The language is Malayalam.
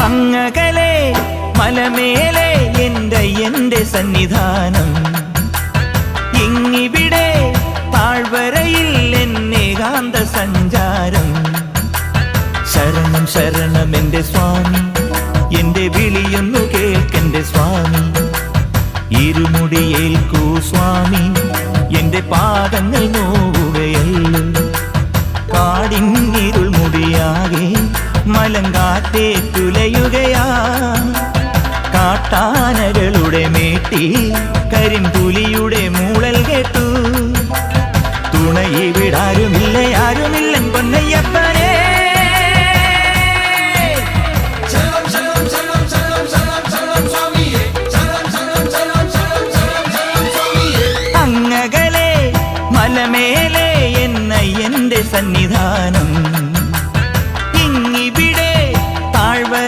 അങ്ങകലെ മലമേലെ എന്റെ സന്നിധാനം, ഇങ്ങിവിടെ താഴ്വരയിൽ എന്നേകാന്ത സഞ്ചാരം. ശരണം ശരണം എന്റെ സ്വാമി, എന്റെ വിളിയൊന്നു കേൾക്കെന്റെ സ്വാമി. ഇരുമുടിയേൽക്കൂ സ്വാമി, എന്റെ പാദങ്ങൾ നോവുകയല്ലോ. കാടിന്നിരുൾ മുടിയാകെ മലങ്കാറ്റേറ്റുലയുകയാ. കാട്ടാനകളുടെ മേട്ടി കരിമ്പുലിയുടെ മൂളൽ കേട്ടു. തുണയിവിടാരുമില്ല ആരുമില്ലൻ പൊന്നയ്യപ്പനേ. അങ്ങകലെ മലമേലെ എന്റെ സന്നിധാനം,